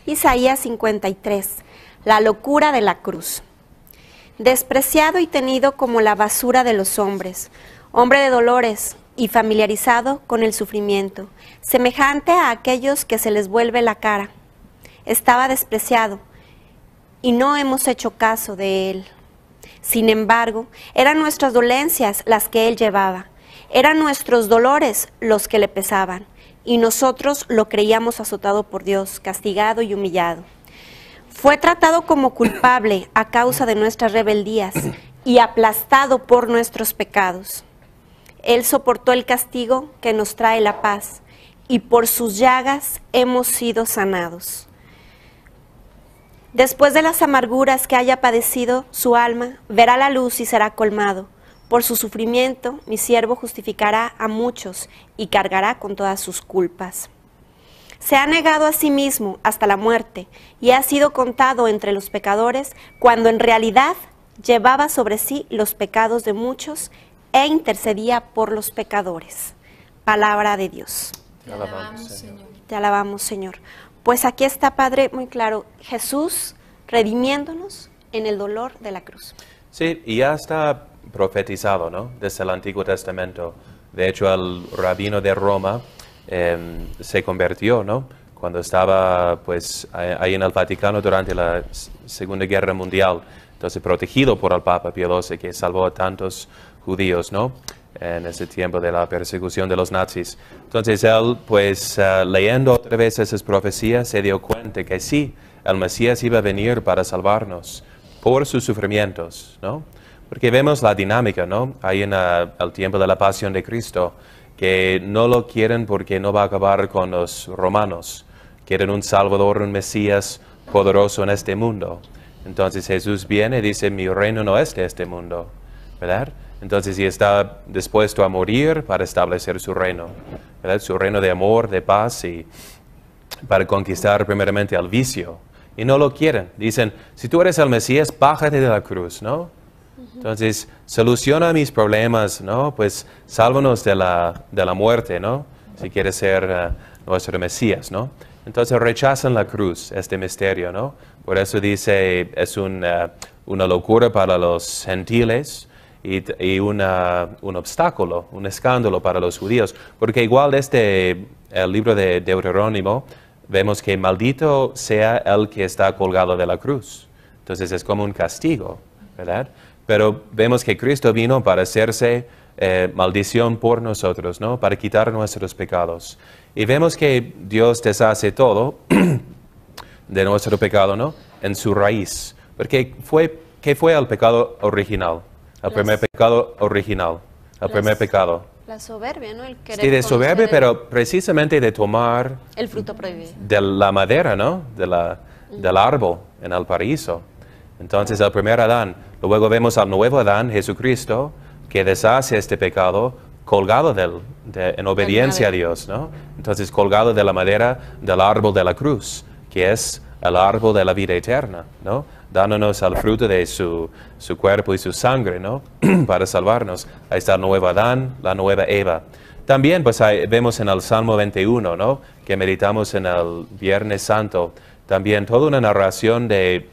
Isaías 53, la locura de la cruz. Despreciado y tenido como la basura de los hombres, hombre de dolores y familiarizado con el sufrimiento, semejante a aquellos que se les vuelve la cara. Estaba despreciado y no hemos hecho caso de él. Sin embargo, eran nuestras dolencias las que él llevaba, eran nuestros dolores los que le pesaban, y nosotros lo creíamos azotado por Dios, castigado y humillado. Fue tratado como culpable a causa de nuestras rebeldías y aplastado por nuestros pecados. Él soportó el castigo que nos trae la paz, y por sus llagas hemos sido sanados. Después de las amarguras que haya padecido su alma, verá la luz y será colmado. Por su sufrimiento, mi siervo justificará a muchos y cargará con todas sus culpas. Se ha negado a sí mismo hasta la muerte y ha sido contado entre los pecadores, cuando en realidad llevaba sobre sí los pecados de muchos e intercedía por los pecadores. Palabra de Dios. Te alabamos, Señor. Te alabamos, Señor. Pues aquí está, Padre, muy claro, Jesús redimiéndonos en el dolor de la cruz. Sí, y ya está profetizado, ¿no? Desde el Antiguo Testamento. De hecho, el rabino de Roma se convirtió, ¿no? Cuando estaba, pues, ahí en el Vaticano durante la Segunda Guerra Mundial. Entonces, protegido por el Papa Pío XII, que salvó a tantos judíos, ¿no? En ese tiempo de la persecución de los nazis. Entonces él, pues, leyendo otra vez esas profecías, se dio cuenta que sí, el Mesías iba a venir para salvarnos por sus sufrimientos, ¿no? Porque vemos la dinámica, ¿no? Ahí en el tiempo de la pasión de Cristo, que no lo quieren porque no va a acabar con los romanos. Quieren un Salvador, un Mesías poderoso en este mundo. Entonces Jesús viene y dice, mi reino no es de este mundo, ¿verdad? Entonces, y está dispuesto a morir para establecer su reino, ¿verdad? Su reino de amor, de paz, y para conquistar primeramente al vicio. Y no lo quieren. Dicen, si tú eres el Mesías, bájate de la cruz, ¿no? Entonces, soluciona mis problemas, ¿no? Pues, sálvanos de la muerte, ¿no? Si quieres ser nuestro Mesías, ¿no? Entonces, rechazan la cruz, este misterio, ¿no? Por eso dice, es una locura para los gentiles, y un obstáculo, un escándalo para los judíos. Porque igual desde el libro de Deuterónimo, vemos que maldito sea el que está colgado de la cruz. Entonces es como un castigo, ¿verdad? Pero vemos que Cristo vino para hacerse maldición por nosotros, ¿no? Para quitar nuestros pecados. Y vemos que Dios deshace todo de nuestro pecado, ¿no? En su raíz. Porque ¿qué fue el pecado original? El primer pecado original, el primer pecado. La soberbia, ¿no? El querer Sí, de soberbia, pero precisamente de tomar el fruto prohibido. De la madera, ¿no? Del árbol en el paraíso. Entonces, el primer Adán. Luego vemos al nuevo Adán, Jesucristo, que deshace este pecado colgado en obediencia a Dios, ¿no? Entonces, colgado de la madera del árbol de la cruz, que es el árbol de la vida eterna, ¿no? Dándonos el fruto de su cuerpo y su sangre, ¿no? Para salvarnos. Ahí está el nuevo Adán, la nueva Eva. También, pues, vemos en el Salmo 21, ¿no? Que meditamos en el Viernes Santo. También toda una narración de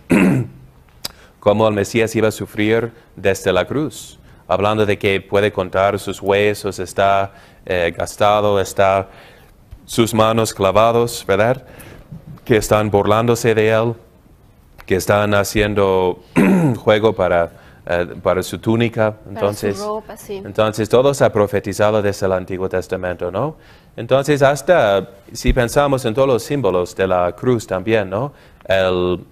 cómo el Mesías iba a sufrir desde la cruz. Hablando de que puede contar sus huesos, está gastado, está sus manos clavados, ¿verdad? Que están burlándose de él, que están haciendo juego para su túnica. Entonces, para su ropa, sí. Entonces, todo se ha profetizado desde el Antiguo Testamento, ¿no? Entonces, hasta si pensamos en todos los símbolos de la cruz también, ¿no? En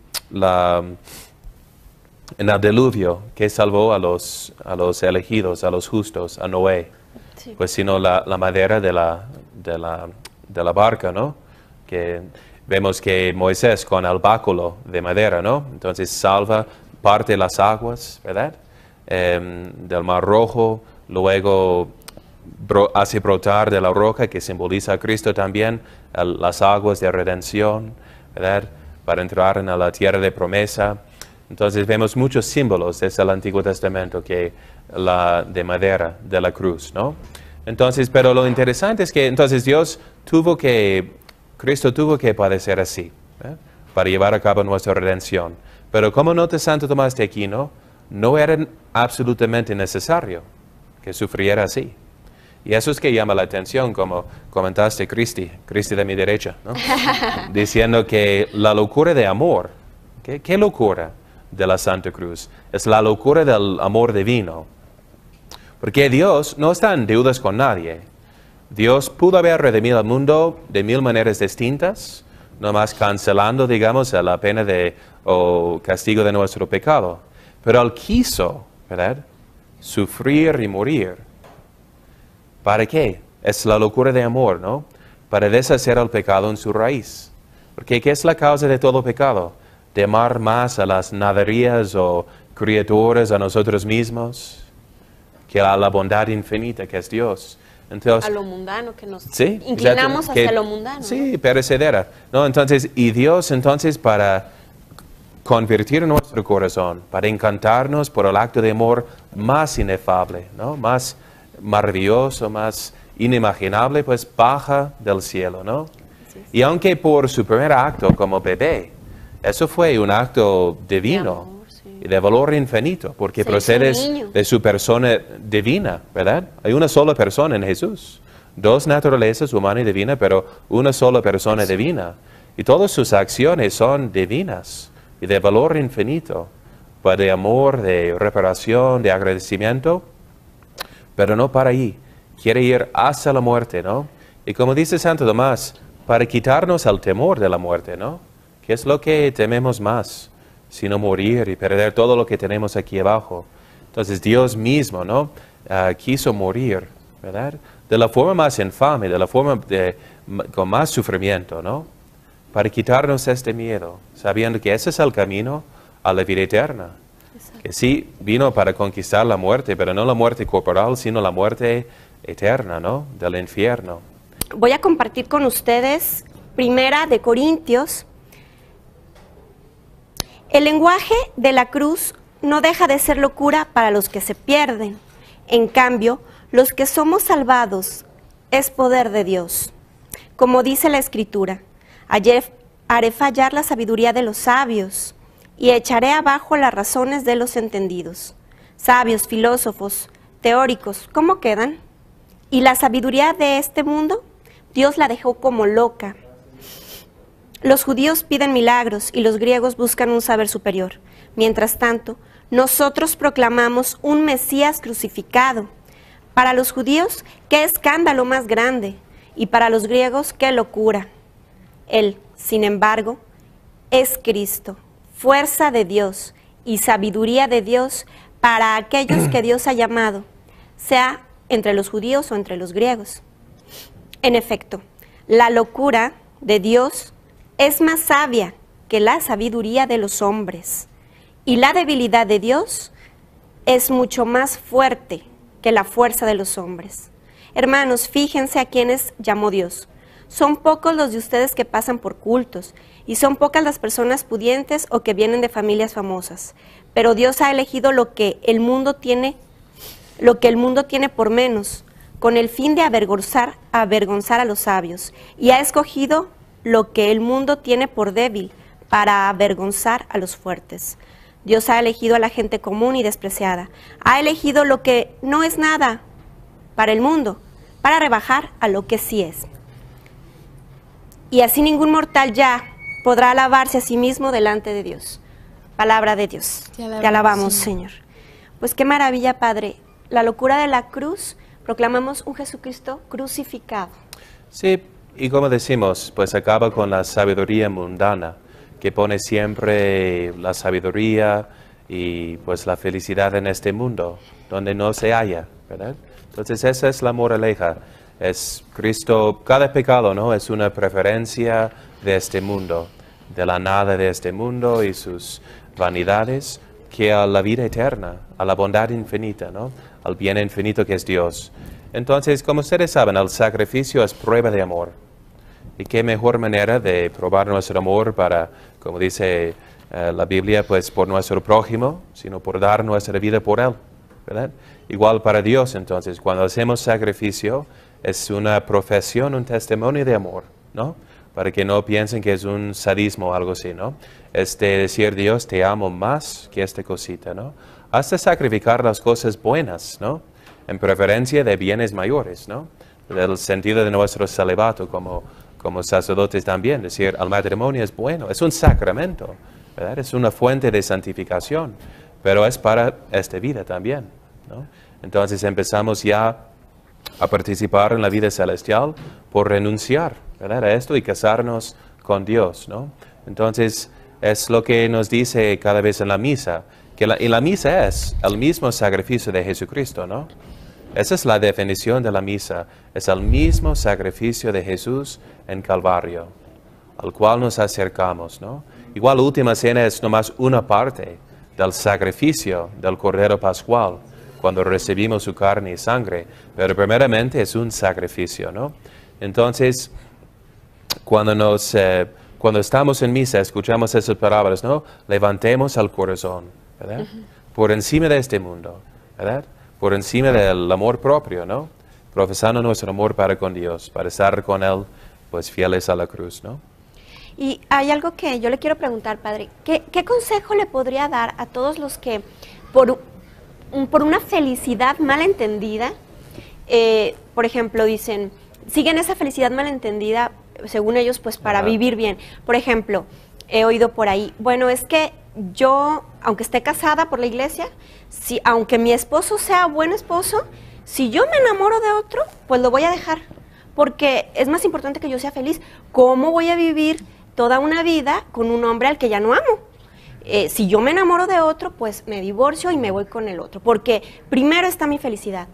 el diluvio, que salvó a los elegidos, a los justos, a Noé. Sí. Pues sino la madera de la barca, ¿no? Que vemos que Moisés con el báculo de madera, ¿no? Entonces salva parte de las aguas, ¿verdad? Del Mar Rojo, luego hace brotar de la roca, que simboliza a Cristo también, las aguas de redención, ¿verdad? Para entrar en la tierra de promesa. Entonces vemos muchos símbolos desde el Antiguo Testamento que de madera, de la cruz, ¿no? Entonces, pero lo interesante es que entonces Cristo tuvo que padecer así, ¿eh? para llevar a cabo nuestra redención. Pero como nota Santo Tomás de Aquino, no era absolutamente necesario que sufriera así. Y eso es que llama la atención, como comentaste Cristi de mi derecha, ¿no? Diciendo que la locura de amor, ¿qué locura de la Santa Cruz? Es la locura del amor divino. Porque Dios no está en deudas con nadie. Dios pudo haber redimido al mundo de 1000 maneras distintas, nomás cancelando, digamos, la pena o castigo de nuestro pecado. Pero Él quiso, ¿verdad?, sufrir y morir. ¿Para qué? Es la locura de amor, ¿no? Para deshacer el pecado en su raíz. Porque ¿qué es la causa de todo pecado? De amar más a las naderías o criaturas, a nosotros mismos, que a la bondad infinita que es Dios. Entonces, a lo mundano, que nos sí, inclinamos hacia lo mundano. Sí, perecedera, ¿no? Entonces, y Dios entonces para convertir nuestro corazón, para encantarnos por el acto de amor más inefable, ¿no?, más maravilloso, más inimaginable, pues baja del cielo, ¿no? Sí. Y aunque por su primer acto como bebé, eso fue un acto divino, y de valor infinito, porque procede de su persona divina, ¿verdad? Hay una sola persona en Jesús. 2 naturalezas, humana y divina, pero una sola persona divina. Y todas sus acciones son divinas y de valor infinito, pues de amor, de reparación, de agradecimiento, pero no para ahí. Quiere ir hasta la muerte, ¿no? Y como dice Santo Tomás, para quitarnos el temor de la muerte, ¿no? ¿Qué es lo que tememos más? Sino morir y perder todo lo que tenemos aquí abajo. Entonces Dios mismo, ¿no?, quiso morir, ¿verdad?, de la forma más infame, de la forma con más sufrimiento, ¿no?, para quitarnos este miedo, sabiendo que ese es el camino a la vida eterna. Exacto. Que sí vino para conquistar la muerte, pero no la muerte corporal, sino la muerte eterna, ¿no?, del infierno. Voy a compartir con ustedes 1 Corintios. El lenguaje de la cruz no deja de ser locura para los que se pierden. En cambio, los que somos salvados es poder de Dios. Como dice la Escritura, ayer haré fallar la sabiduría de los sabios y echaré abajo las razones de los entendidos. Sabios, filósofos, teóricos, ¿cómo quedan? ¿Y la sabiduría de este mundo? Dios la dejó como loca. Los judíos piden milagros y los griegos buscan un saber superior. Mientras tanto, nosotros proclamamos un Mesías crucificado. Para los judíos, qué escándalo más grande, y para los griegos, qué locura. Él, sin embargo, es Cristo, fuerza de Dios y sabiduría de Dios para aquellos que Dios ha llamado, sea entre los judíos o entre los griegos. En efecto, la locura de Dios es más sabia que la sabiduría de los hombres, y la debilidad de Dios es mucho más fuerte que la fuerza de los hombres. Hermanos, fíjense a quienes llamó Dios. Son pocos los de ustedes que pasan por cultos, y son pocas las personas pudientes o que vienen de familias famosas. Pero Dios ha elegido lo que el mundo tiene por menos, con el fin de avergonzar a los sabios, y ha escogido lo que el mundo tiene por débil para avergonzar a los fuertes. Dios ha elegido a la gente común y despreciada. Ha elegido lo que no es nada para el mundo, para rebajar a lo que sí es. Y así ningún mortal ya podrá alabarse a sí mismo delante de Dios. Palabra de Dios. Te alabamos, Señor. Pues qué maravilla, Padre. La locura de la cruz, proclamamos un Jesucristo crucificado. Sí, y como decimos, pues acaba con la sabiduría mundana, que pone siempre la sabiduría y pues la felicidad en este mundo, donde no se halla, ¿verdad? Entonces esa es la moraleja. Es Cristo, cada pecado, ¿no?, es una preferencia de este mundo, de la nada de este mundo y sus vanidades, que a la vida eterna, a la bondad infinita, ¿no?, al bien infinito que es Dios. Entonces, como ustedes saben, el sacrificio es prueba de amor. Y qué mejor manera de probar nuestro amor para, como dice la Biblia, pues por nuestro prójimo, sino por dar nuestra vida por él, ¿verdad? Igual para Dios, entonces, cuando hacemos sacrificio, es una profesión, un testimonio de amor, ¿no? Para que no piensen que es un sadismo o algo así, ¿no? Es de decir, Dios, te amo más que esta cosita, ¿no? Hasta sacrificar las cosas buenas, ¿no? En preferencia de bienes mayores, ¿no? Del sentido de nuestro celibato como sacerdotes también, decir, el matrimonio es bueno, es un sacramento, ¿verdad? Es una fuente de santificación, pero es para esta vida también, ¿no? Entonces empezamos ya a participar en la vida celestial por renunciar, ¿verdad? A esto y casarnos con Dios, ¿no? Entonces es lo que nos dice cada vez en la misa, que la misa es el mismo sacrificio de Jesucristo, ¿no? Esa es la definición de la misa, es el mismo sacrificio de Jesús en Calvario, al cual nos acercamos, ¿no? Igual la última cena es nomás una parte del sacrificio del Cordero Pascual, cuando recibimos su carne y sangre, pero primeramente es un sacrificio, ¿no? Entonces, cuando estamos en misa, escuchamos esas palabras, ¿no? Levantemos el corazón, ¿verdad? Por encima de este mundo, ¿verdad? Por encima del amor propio, ¿no? Profesando nuestro amor para con Dios, para estar con Él, pues fieles a la cruz, ¿no? Y hay algo que yo le quiero preguntar, padre. ¿Qué consejo le podría dar a todos los que, por una felicidad malentendida, por ejemplo, dicen, siguen esa felicidad malentendida, según ellos, pues para vivir bien? Por ejemplo, he oído por ahí, bueno, es que yo, aunque esté casada por la iglesia, aunque mi esposo sea buen esposo, si yo me enamoro de otro, pues lo voy a dejar, porque es más importante que yo sea feliz. ¿Cómo voy a vivir toda una vida con un hombre al que ya no amo? Si yo me enamoro de otro, pues me divorcio y me voy con el otro, porque primero está mi felicidad.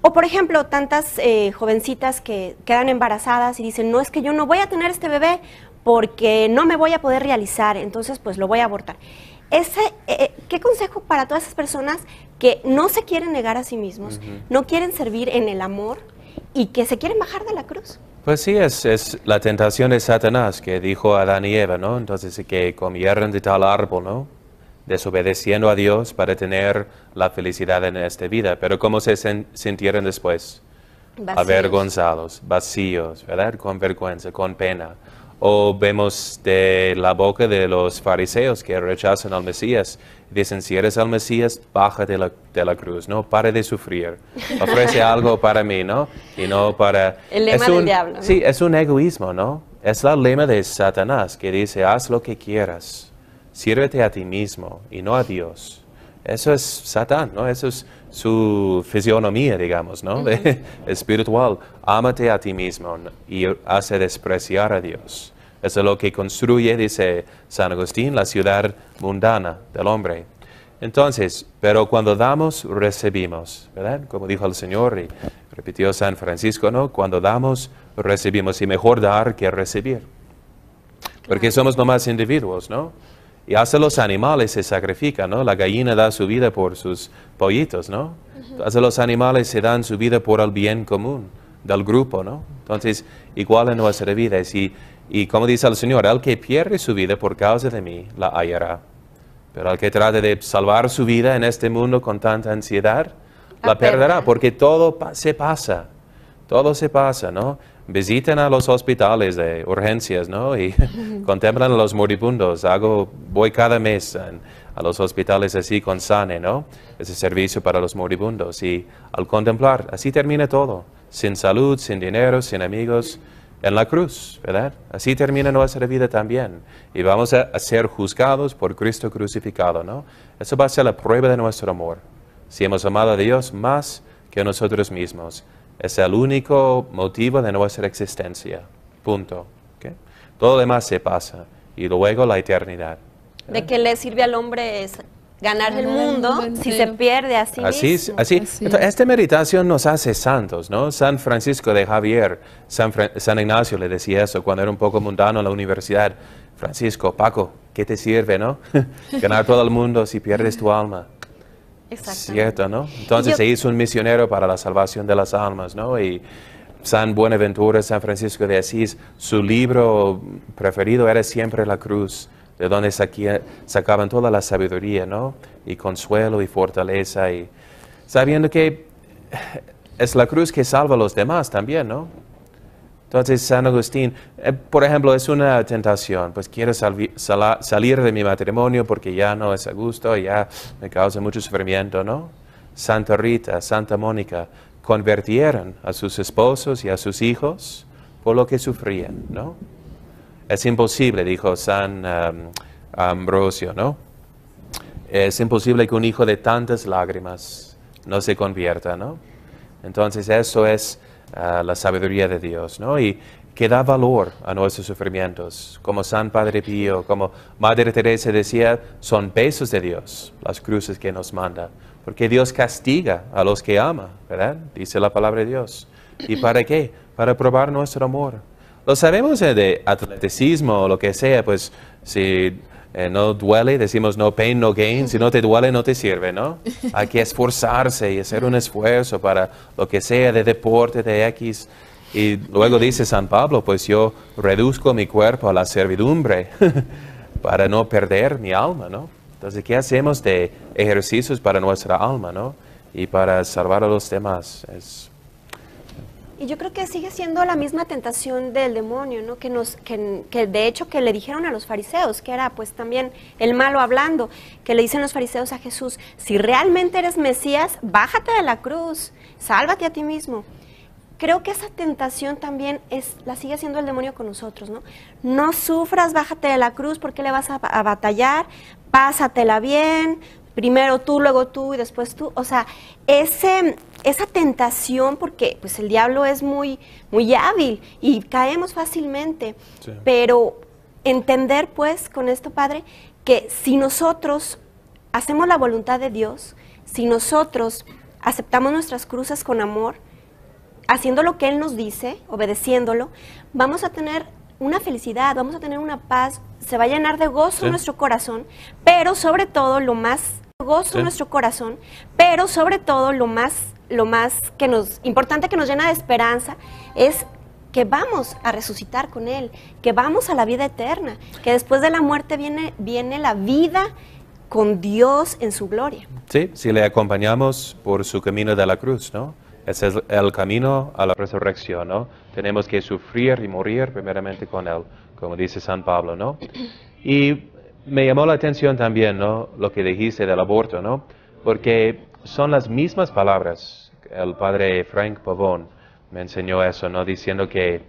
O por ejemplo, tantas jovencitas que quedan embarazadas y dicen, no, es que yo no voy a tener este bebé porque no me voy a poder realizar, entonces pues lo voy a abortar. ¿Qué consejo para todas esas personas que no se quieren negar a sí mismos, no quieren servir en el amor y que se quieren bajar de la cruz? Pues sí, es la tentación de Satanás que dijo a Adán y Eva, ¿no? Entonces que comieron de tal árbol, ¿no? Desobedeciendo a Dios para tener la felicidad en esta vida. Pero ¿cómo se sintieron después? Vacíos. Avergonzados, vacíos, ¿verdad? Con vergüenza, con pena. O vemos de la boca de los fariseos que rechazan al Mesías. Dicen, si eres el Mesías, baja de la cruz, ¿no? Pare de sufrir. Ofrece algo para mí, ¿no? Y no para... El lema del diablo, ¿no? Sí, es un egoísmo, ¿no? Es el lema de Satanás que dice, haz lo que quieras. Sírvete a ti mismo y no a Dios. Eso es Satán, ¿no? Eso es su fisionomía, digamos, ¿no? Espiritual. Ámate a ti mismo y hace despreciar a Dios. Eso es lo que construye, dice San Agustín, la ciudad mundana del hombre. Entonces, pero cuando damos, recibimos, ¿verdad? Como dijo el Señor y repitió San Francisco, ¿no? Cuando damos, recibimos, y mejor dar que recibir. Porque somos nomás individuos, ¿no? Y hasta los animales se sacrifican, ¿no? La gallina da su vida por sus pollitos, ¿no? Hasta los animales se dan su vida por el bien común del grupo, ¿no? Entonces, igual en nuestra vida. Y como dice el Señor, el que pierde su vida por causa de mí, la hallará. Pero el que trate de salvar su vida en este mundo con tanta ansiedad, la perderá, porque todo se pasa. Todo se pasa, ¿no? Visiten a los hospitales de urgencias, ¿no? Y contemplan a los moribundos. Voy cada mes a los hospitales así con SANE, ¿no? Ese servicio para los moribundos. Y al contemplar, así termina todo. Sin salud, sin dinero, sin amigos, en la cruz, ¿verdad? Así termina nuestra vida también. Y vamos a ser juzgados por Cristo crucificado, ¿no? Eso va a ser la prueba de nuestro amor. Si hemos amado a Dios más que a nosotros mismos. Es el único motivo de nuestra existencia. Punto. ¿Okay? Todo lo demás se pasa. Y luego la eternidad. ¿De qué le sirve al hombre ganar el mundo si se pierde a sí mismo? Así. Entonces, esta meditación nos hace santos, ¿no? San Francisco de Javier, San Ignacio le decía eso cuando era un poco mundano en la universidad. Francisco, Paco, ¿qué te sirve, no? Ganar todo el mundo si pierdes tu alma. Cierto, ¿no? Entonces se hizo un misionero para la salvación de las almas, ¿no? Y San Buenaventura, San Francisco de Asís, su libro preferido era siempre la cruz, de donde sacaban toda la sabiduría, ¿no? Y consuelo y fortaleza, y sabiendo que es la cruz que salva a los demás también, ¿no? Entonces, San Agustín, por ejemplo, es una tentación, pues quiero salir de mi matrimonio porque ya no es a gusto, ya me causa mucho sufrimiento, ¿no? Santa Rita, Santa Mónica, convirtieron a sus esposos y a sus hijos por lo que sufrían, ¿no? Es imposible, dijo San Ambrosio, ¿no? Es imposible que un hijo de tantas lágrimas no se convierta, ¿no? Entonces, eso es la sabiduría de Dios, ¿no? Y que da valor a nuestros sufrimientos. Como San Padre Pío, como Madre Teresa decía, son besos de Dios, las cruces que nos manda. Porque Dios castiga a los que ama, ¿verdad? Dice la palabra de Dios. ¿Y para qué? Para probar nuestro amor. Lo sabemos de atleticismo o lo que sea, pues si no duele, decimos no pain, no gain. Si no te duele, no te sirve, ¿no? Hay que esforzarse y hacer un esfuerzo para lo que sea de deporte, de X. Y luego dice San Pablo, pues yo reduzco mi cuerpo a la servidumbre para no perder mi alma, ¿no? Entonces, ¿qué hacemos de ejercicios para nuestra alma, ¿no? Y para salvar a los demás. Y yo creo que sigue siendo la misma tentación del demonio, ¿no? Que de hecho que le dijeron a los fariseos, que era pues también el malo hablando, que le dicen los fariseos a Jesús, si realmente eres Mesías, bájate de la cruz, sálvate a ti mismo. Creo que esa tentación también la sigue haciendo el demonio con nosotros, ¿no? No sufras, bájate de la cruz, ¿por qué le vas a batallar? Pásatela bien, primero tú, luego tú y después tú. O sea, esa tentación, porque pues el diablo es muy, muy hábil y caemos fácilmente, sí. Pero entender pues con esto, Padre, que si nosotros hacemos la voluntad de Dios, si nosotros aceptamos nuestras cruces con amor, haciendo lo que Él nos dice, obedeciéndolo, vamos a tener una felicidad, vamos a tener una paz, se va a llenar de gozo nuestro corazón, pero sobre todo lo más nuestro corazón, pero sobre todo lo más importante que nos llena de esperanza es que vamos a resucitar con Él, que vamos a la vida eterna, que después de la muerte viene la vida con Dios en su gloria. Sí, si le acompañamos por su camino de la cruz, ¿no? Ese es el camino a la resurrección, ¿no? Tenemos que sufrir y morir primeramente con Él, como dice San Pablo, ¿no? Y me llamó la atención también, ¿no? Lo que dijiste del aborto, ¿no? Porque son las mismas palabras. El padre Frank Pavón me enseñó eso, ¿no? Diciendo que,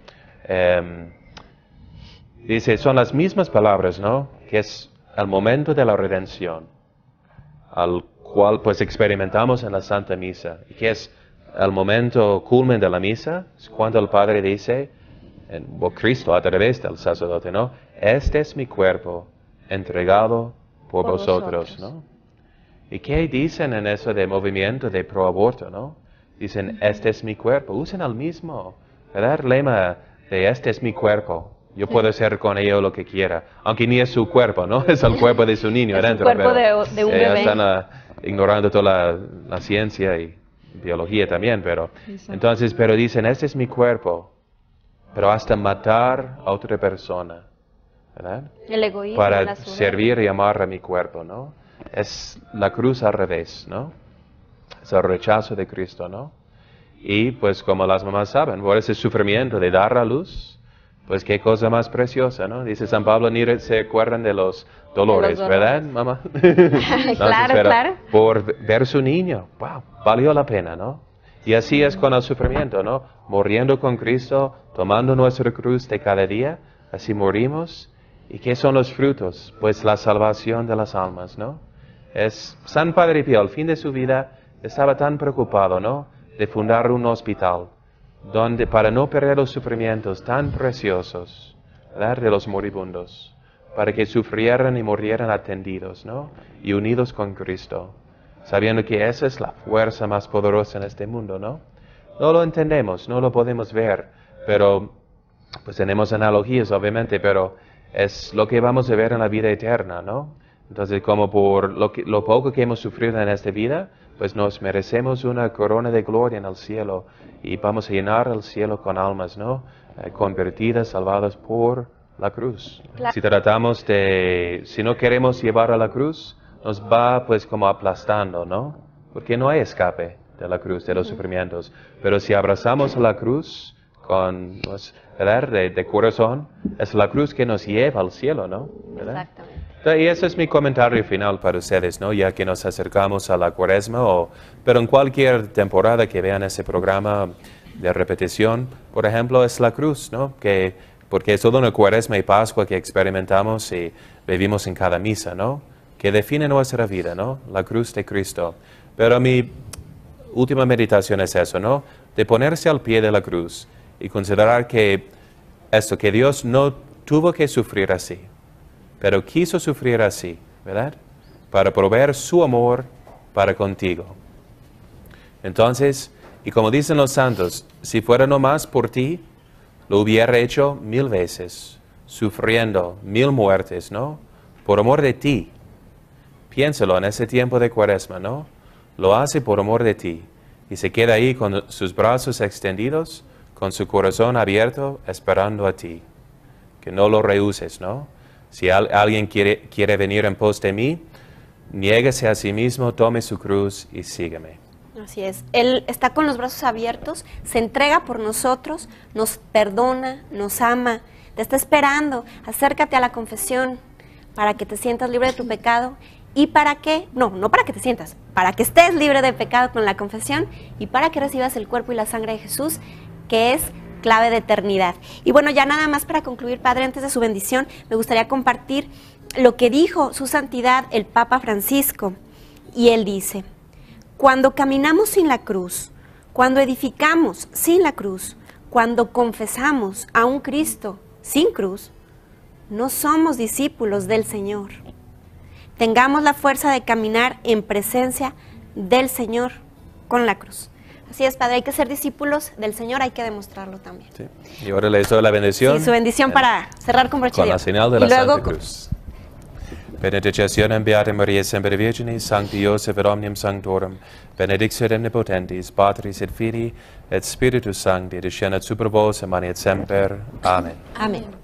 dice, son las mismas palabras, ¿no? Que es el momento de la redención, al cual pues experimentamos en la Santa Misa, y que es el momento culmen de la misa, es cuando el Padre dice, o Cristo a través del sacerdote, ¿no? Este es mi cuerpo entregado por vosotros, ¿no? ¿Y qué dicen en eso de movimiento de pro-aborto, no? Dicen, este es mi cuerpo. Usen el mismo, ¿verdad? El lema de este es mi cuerpo. Yo puedo hacer con ello lo que quiera. Aunque ni es su cuerpo, ¿no? Es el cuerpo de su niño adentro. Es el cuerpo de un bebé. Están ignorando toda la ciencia y biología también, pero dicen, este es mi cuerpo, pero hasta matar a otra persona, ¿verdad? El egoísmo, para servir y amar a mi cuerpo, ¿no? Es la cruz al revés, ¿no? Es el rechazo de Cristo, ¿no? Y pues como las mamás saben, por ese sufrimiento de dar a luz, pues qué cosa más preciosa, ¿no? Dice San Pablo, ni se acuerdan de los dolores, ¿verdad, mamá? Claro. Por ver su niño, wow, valió la pena, ¿no? Y así es con el sufrimiento, ¿no? Muriendo con Cristo, tomando nuestra cruz de cada día, así morimos. ¿Y qué son los frutos? Pues la salvación de las almas, ¿no? Es San Padre Pío, al fin de su vida, estaba tan preocupado, ¿no? De fundar un hospital, donde para no perder los sufrimientos tan preciosos, ¿verdad? De los moribundos, para que sufrieran y murieran atendidos, ¿no? Y unidos con Cristo, sabiendo que esa es la fuerza más poderosa en este mundo, ¿no? No lo entendemos, no lo podemos ver, pero pues tenemos analogías, obviamente, pero es lo que vamos a ver en la vida eterna, ¿no? Entonces, como por lo poco que hemos sufrido en esta vida, pues nos merecemos una corona de gloria en el cielo y vamos a llenar el cielo con almas, ¿no? Convertidas, salvadas por la cruz. Claro. Si no queremos llevar a la cruz, nos va pues como aplastando, ¿no? Porque no hay escape de la cruz, de los sufrimientos. Pero si abrazamos la cruz ¿verdad? De corazón, es la cruz que nos lleva al cielo, ¿no? ¿Verdad? Exactamente. Y ese es mi comentario final para ustedes, ¿no? Ya que nos acercamos a la Cuaresma, pero en cualquier temporada que vean ese programa de repetición, por ejemplo, es la cruz, ¿no? Porque es toda una Cuaresma y Pascua que experimentamos y vivimos en cada misa, ¿no? Que define nuestra vida, ¿no? La cruz de Cristo. Pero mi última meditación es eso, ¿no? De ponerse al pie de la cruz y considerar que Dios no tuvo que sufrir así, pero quiso sufrir así, ¿verdad? Para proveer su amor para contigo. Entonces, y como dicen los santos, si fuera nomás por ti, lo hubiera hecho 1000 veces, sufriendo 1000 muertes, ¿no? Por amor de ti. Piénsalo en ese tiempo de Cuaresma, ¿no? Lo hace por amor de ti. Y se queda ahí con sus brazos extendidos, con su corazón abierto, esperando a ti. Que no lo rehuses, ¿no? Si alguien quiere venir en pos de mí, niéguese a sí mismo, tome su cruz y sígueme. Así es. Él está con los brazos abiertos, se entrega por nosotros, nos perdona, nos ama, te está esperando. Acércate a la confesión para que te sientas libre de tu pecado. ¿Y para qué? No para que te sientas, para que estés libre de pecado con la confesión y para que recibas el cuerpo y la sangre de Jesús, que es clave de eternidad. Y bueno, ya nada más para concluir, Padre, antes de su bendición, me gustaría compartir lo que dijo su santidad el Papa Francisco. Y él dice: cuando caminamos sin la cruz, cuando edificamos sin la cruz, cuando confesamos a un Cristo sin cruz, no somos discípulos del Señor. Tengamos la fuerza de caminar en presencia del Señor con la cruz. Así es, Padre, hay que ser discípulos del Señor, hay que demostrarlo también. Sí. Y ahora les doy la bendición. Sí, su bendición para cerrar con broche de oro. Con la señal de la Santa Cruz. Benedictionem Beata Maria Semper Virginis, Sancti Joseph et Omnium Sanctorum, benedictio omnipotentis, Patris et Filii et Spiritus Sancti, descendat super vos et manet semper. Amen. Amén.